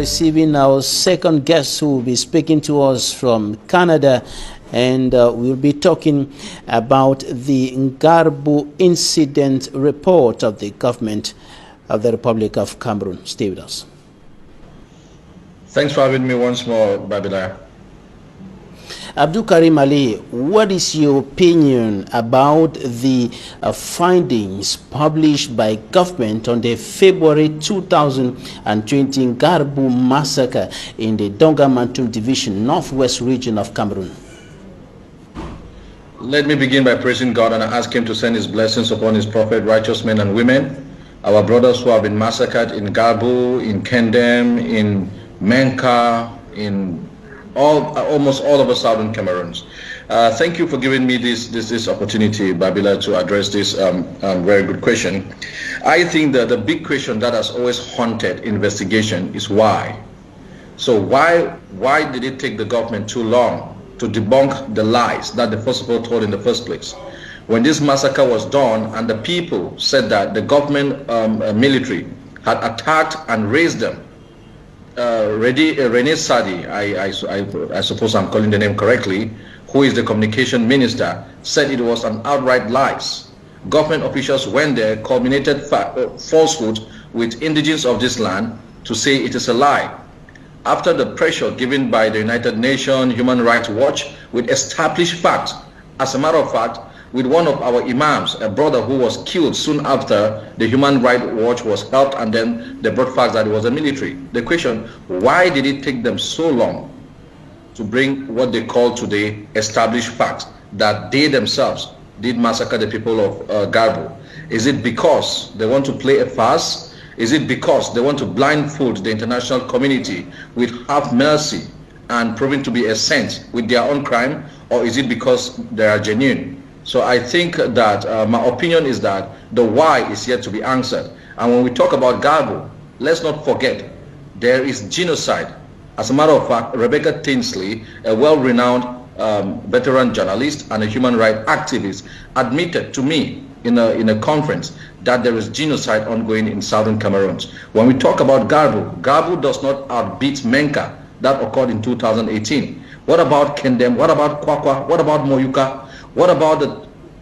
receiving our second guest who will be speaking to us from Canada, and we'll be talking about the Ngarbuh incident report of the government of the Republic of Cameroon. Stay with us. Thanks for having me once more, Babila. Abdulkarim Ali, what is your opinion about the findings published by government on the February 2020 Ngarbuh massacre in the Donga-Mantum division, northwest region of Cameroon? Let me begin by praising God and ask him to send his blessings upon his prophet, righteous men and women, our brothers who have been massacred in Ngarbuh, in Kendem, in Menka, in almost all over southern Cameroon. Thank you for giving me this opportunity, Babila, to address this very good question. I think that the big question that has always haunted investigation is why. So why did it take the government too long to debunk the lies that the first people told in the first place? When this massacre was done and the people said that the government military had attacked and raised them, Rene Sadi, I suppose I'm calling the name correctly, who is the communication minister, said it was an outright lies. Government officials went there, culminated falsehood with indigents of this land to say it is a lie. After the pressure given by the United Nations, Human Rights Watch, with established facts, as a matter of fact, with one of our imams, a brother who was killed soon after the Human Rights Watch was held, and then they brought facts that it was a military. The question, why did it take them so long to bring what they call today established facts that they themselves did massacre the people of Ngarbuh? Is it because they want to play a farce? Is it because they want to blindfold the international community with half mercy and proving to be a saint with their own crime? Or is it because they are genuine? So I think that my opinion is that the why is yet to be answered. And when we talk about Ngarbuh, let's not forget there is genocide. As a matter of fact, Rebecca Tinsley, a well-renowned veteran journalist and a human rights activist, admitted to me in a conference that there is genocide ongoing in southern Cameroon. When we talk about Ngarbuh, Ngarbuh does not outbeat Menka that occurred in 2018. What about Kendem? What about Kwakwa? What about Moyuka? What about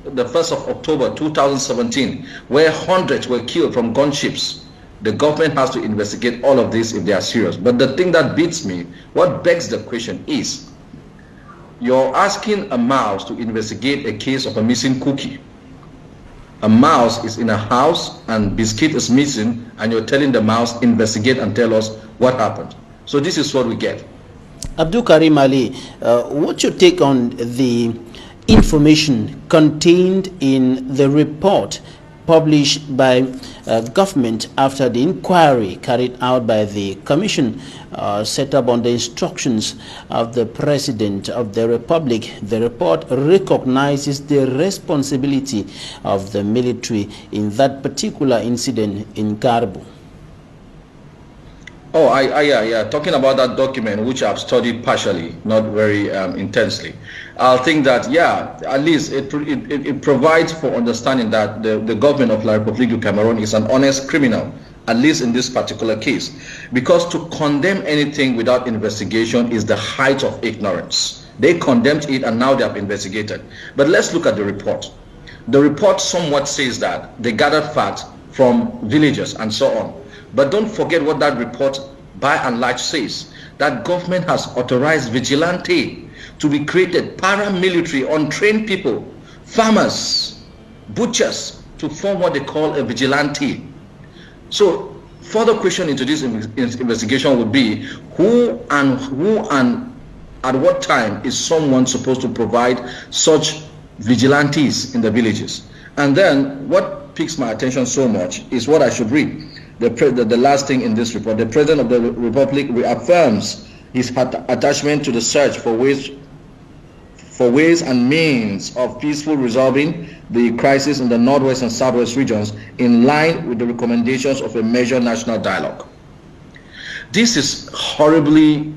the 1st of October 2017, where hundreds were killed from gunships? The government has to investigate all of this if they are serious. But the thing that beats me, what begs the question is, you're asking a mouse to investigate a case of a missing cookie. A mouse is in a house and biscuit is missing, and you're telling the mouse, investigate and tell us what happened. So this is what we get. Abdulkarim Ali, what's your take on the information contained in the report published by government after the inquiry carried out by the commission set up on the instructions of the President of the Republic? The report recognizes the responsibility of the military in that particular incident in Ngarbuh. Oh, yeah. Talking about that document, which I've studied partially, not very intensely, I think that, yeah, at least it provides for understanding that the government of La République du Cameroon is an honest criminal, at least in this particular case. Because to condemn anything without investigation is the height of ignorance. They condemned it and now they have investigated. But let's look at the report. The report somewhat says that they gathered facts from villagers and so on. But don't forget what that report by and large says, that government has authorized vigilante to be created, paramilitary, untrained people, farmers, butchers, to form what they call a vigilante. So further question into this investigation would be who and at what time is someone supposed to provide such vigilantes in the villages? And then what piques my attention so much is what I should read. The last thing in this report, the President of the Republic reaffirms his attachment to the search for ways and means of peaceful resolving the crisis in the northwest and southwest regions in line with the recommendations of a major national dialogue. This is horribly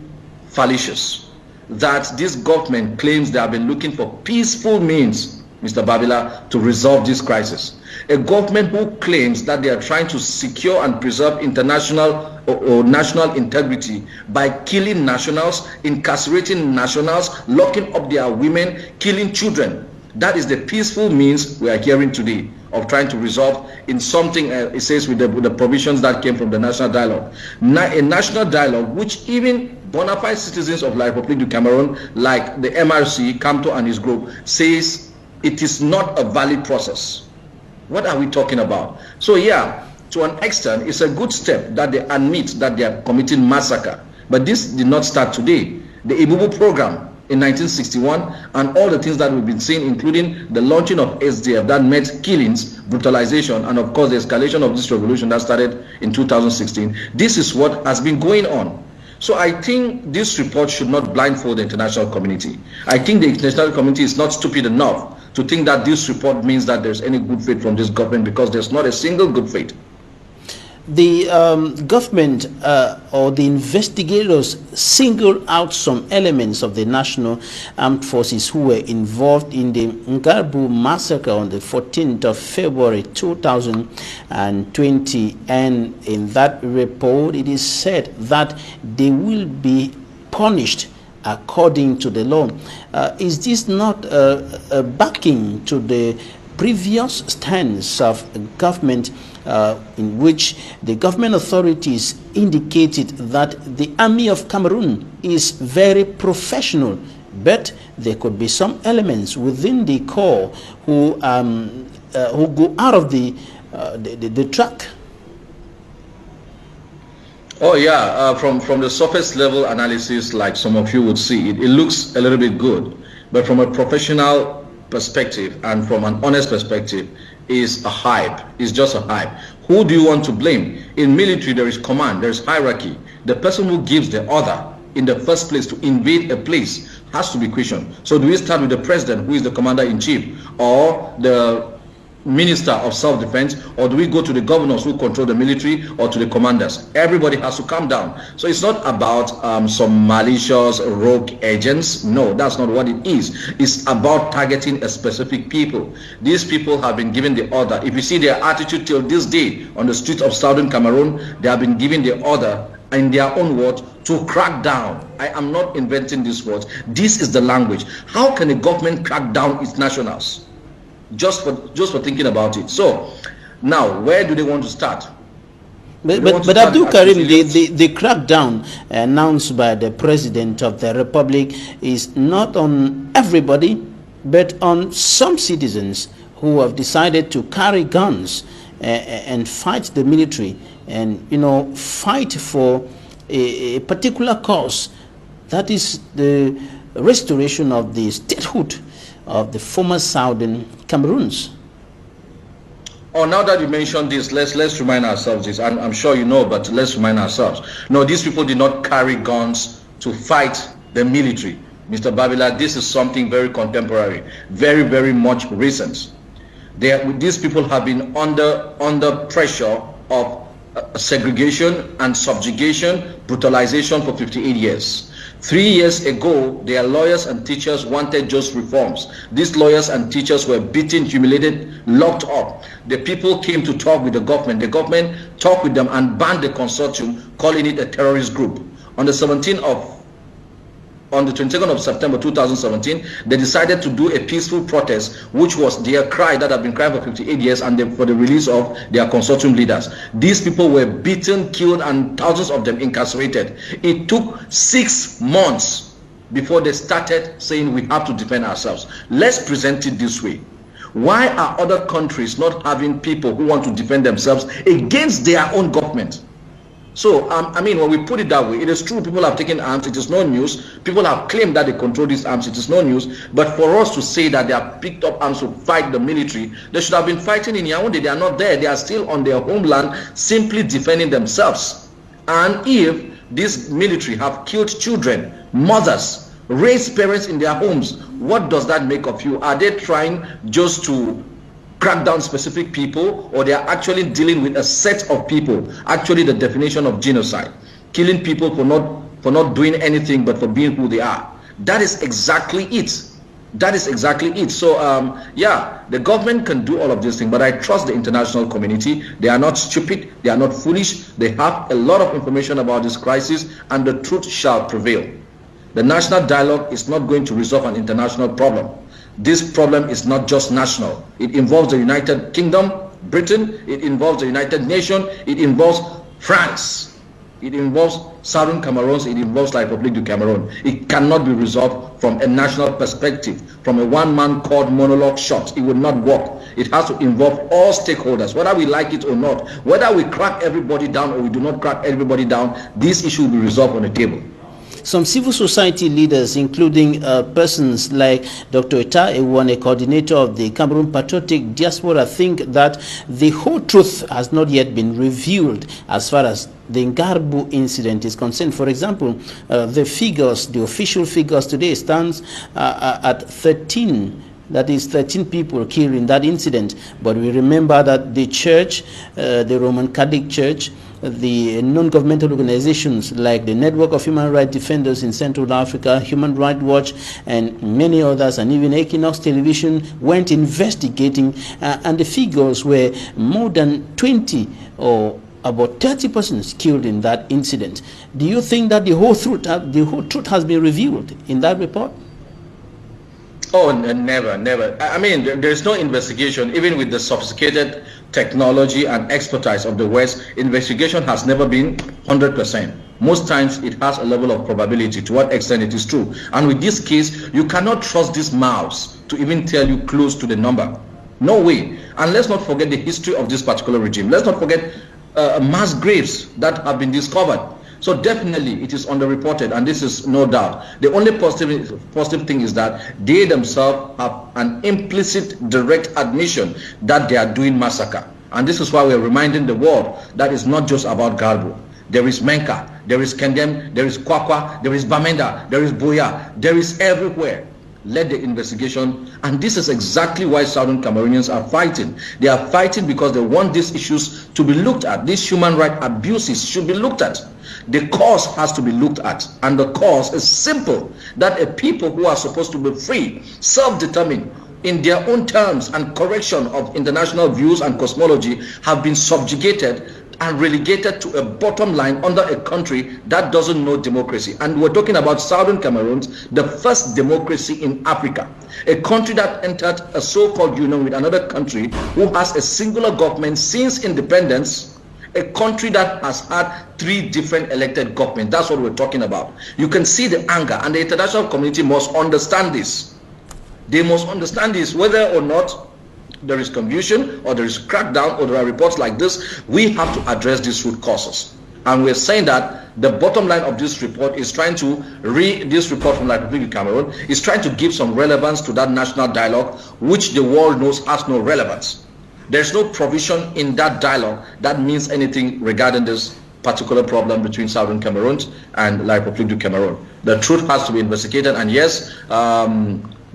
fallacious that this government claims they have been looking for peaceful means, Mr. Babila, to resolve this crisis. A government who claims that they are trying to secure and preserve international or national integrity by killing nationals, incarcerating nationals, locking up their women, killing children. That is the peaceful means we are hearing today of trying to resolve in something, it says, with the provisions that came from the national dialogue. A national dialogue which even bona fide citizens of La République du Cameroon, like the MRC, Kamto and his group, says it is not a valid process. What are we talking about? So yeah, to an extent, it's a good step that they admit that they are committing massacre. But this did not start today. The Ibubu program in 1961 and all the things that we've been seeing, including the launching of SDF that meant killings, brutalization, and of course the escalation of this revolution that started in 2016. This is what has been going on. So I think this report should not blindfold the international community. I think the international community is not stupid enough to think that this report means that there's any good faith from this government, because there's not a single good faith. The government or the investigators singled out some elements of the National Armed Forces who were involved in the Ngarbuh massacre on the 14th of February 2020, and in that report it is said that they will be punished according to the law. Is this not a backing to the previous stance of government, in which the government authorities indicated that the Army of Cameroon is very professional, but there could be some elements within the corps who go out of the track? Oh yeah, from the surface level analysis, like some of you would see, it looks a little bit good, but from a professional perspective and from an honest perspective, is a hype. It's just a hype. Who do you want to blame? In military, there is command, there is hierarchy. The person who gives the order in the first place to invade a place has to be questioned. So do we start with the president, who is the commander-in-chief, or the minister of self-defense, or do we go to the governors who control the military, or to the commanders? Everybody has to calm down. So it's not about some malicious rogue agents. No, that's not what it is. It's about targeting a specific people. These people have been given the order. If you see their attitude till this day on the streets of southern Cameroon, they have been given the order, in their own words, to crack down. I am not inventing these words. This is the language. How can a government crack down its nationals? Just for thinking about it. So now, where do they want to start? But Abdulkarim, the crackdown announced by the President of the Republic is not on everybody, but on some citizens who have decided to carry guns and fight the military, and fight for a particular cause, that is the restoration of the statehood of the former Southern Cameroons. Oh, now that you mentioned this, let's remind ourselves this. I'm sure you know, but let's remind ourselves. No, these people did not carry guns to fight the military. Mr. Babila, this is something very contemporary, very, very much recent. These people have been under pressure of segregation and subjugation, brutalization for 58 years. 3 years ago, their lawyers and teachers wanted just reforms. These lawyers and teachers were beaten, humiliated, locked up. The people came to talk with the government. The government talked with them and banned the consortium, calling it a terrorist group. On the 22nd of September 2017, they decided to do a peaceful protest, which was their cry that had been crying for 58 years, and for the release of their consortium leaders. These people were beaten, killed, and thousands of them incarcerated. It took 6 months before they started saying we have to defend ourselves. Let's present it this way. Why are other countries not having people who want to defend themselves against their own government? So, I mean, when we put it that way, it is true people have taken arms, it is no news. People have claimed that they control these arms, it is no news. But for us to say that they have picked up arms to fight the military, they should have been fighting in Yaoundé. They are not there. They are still on their homeland, simply defending themselves. And if this military have killed children, mothers, raised parents in their homes, what does that make of you? Are they trying just to crack down specific people, or they are actually dealing with a set of people? Actually, the definition of genocide, killing people for not doing anything but for being who they are. That is exactly it. That is exactly it. So, yeah, the government can do all of these things, but I trust the international community. They are not stupid. They are not foolish. They have a lot of information about this crisis, and the truth shall prevail. The national dialogue is not going to resolve an international problem. This problem is not just national. It involves the United Kingdom, Britain. It involves the United Nations. It involves France. It involves Southern Cameroon, it involves the Republic du Cameroon. It cannot be resolved from a national perspective, from a one-man called monologue shot. It will not work. It has to involve all stakeholders, whether we like it or not. Whether we crack everybody down or we do not crack everybody down, this issue will be resolved on the table. Some civil society leaders, including persons like Dr. Etta Ewan, a coordinator of the Cameroon Patriotic Diaspora, think that the whole truth has not yet been revealed as far as the Ngarbuh incident is concerned. For example, the figures, the official figures today stands at 13. That is 13 people killed in that incident. But we remember that the church, the Roman Catholic Church, the non-governmental organizations like the Network of Human Rights Defenders in Central Africa, Human Rights Watch, and many others, and even Equinox Television went investigating, and the figures were more than 20 or about 30 persons killed in that incident. Do you think that the whole truth has been revealed in that report? Oh, never, never. I mean, there's no investigation, even with the sophisticated technology and expertise of the West. Investigation has never been 100%. Most times it has a level of probability to what extent it is true. And with this case, you cannot trust these mouths to even tell you close to the number. No way. And let's not forget the history of this particular regime. Let's not forget mass graves that have been discovered. So definitely it is underreported, and this is no doubt. The only positive thing is that they themselves have an implicit direct admission that they are doing massacre. And this is why we're reminding the world that it's not just about Ngarbuh. There is Menka, there is Kendem, there is Kwakwa, there is Bamenda, there is Buya, there is everywhere. Let the investigation, and this is exactly why Southern Cameroonians are fighting. They are fighting because they want these issues to be looked at. These human rights abuses should be looked at. The cause has to be looked at, and the cause is simple, that a people who are supposed to be free, self-determined, in their own terms and correction of international views and cosmology, have been subjugated and relegated to a bottom line under a country that doesn't know democracy. And we're talking about Southern Cameroon, the first democracy in Africa, a country that entered a so-called union with another country who has a singular government since independence, a country that has had 3 different elected governments. That's what we're talking about. You can see the anger, and the international community must understand this. They must understand this, whether or not there is confusion or there is crackdown or there are reports like this. We have to address these root causes, and we're saying that the bottom line of this report is trying to this report from the Republic of Cameroon is trying to give some relevance to that national dialogue, which the world knows has no relevance. There's no provision in that dialogue that means anything regarding this particular problem between Southern Cameroon and La Republique du Cameroon. The truth has to be investigated, and yes,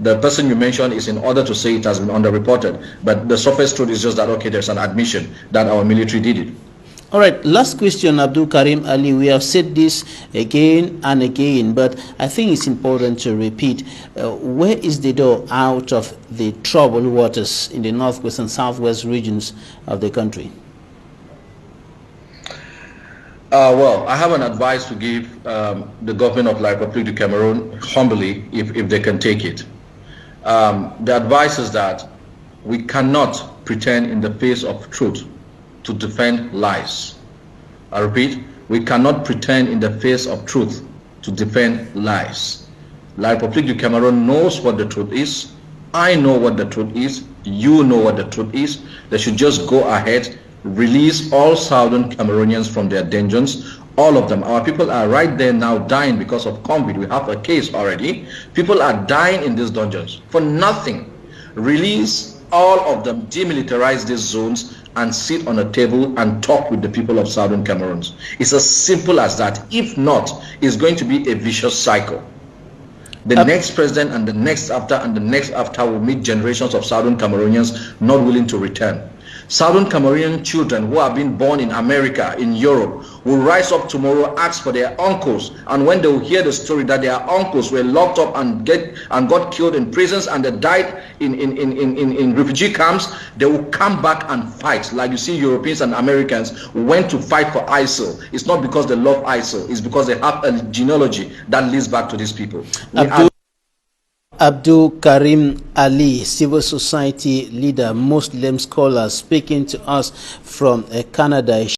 the person you mentioned is in order to say it has been underreported, but the surface truth is just that, okay, there's an admission that our military did it. All right, last question, Abdulkarim Ali. We have said this again and again, but I think it's important to repeat. Where is the door out of the troubled waters in the northwest and southwest regions of the country? Well, I have an advice to give the government of La Republique du Cameroon humbly, if they can take it. The advice is that we cannot pretend in the face of truth to defend lies. I repeat, we cannot pretend in the face of truth to defend lies. La Republique du Cameroon knows what the truth is. I know what the truth is. You know what the truth is. They should just go ahead, release all Southern Cameroonians from their dungeons. All of them. Our people are right there now dying because of COVID. We have a case already. People are dying in these dungeons for nothing. Release all of them, demilitarize these zones, and sit on a table and talk with the people of Southern Cameroon. It's as simple as that. If not, it's going to be a vicious cycle. The next president and the next after and the next after will meet generations of Southern Cameroonians not willing to return. Southern Cameroonian children who have been born in America, in Europe, will rise up tomorrow, ask for their uncles, and when they will hear the story that their uncles were locked up and got killed in prisons and they died in refugee camps, they will come back and fight. Like you see, Europeans and Americans went to fight for ISIL. It's not because they love ISIL, it's because they have a genealogy that leads back to these people. Abdulkarim Ali, civil society leader, Muslim scholar, speaking to us from Canada.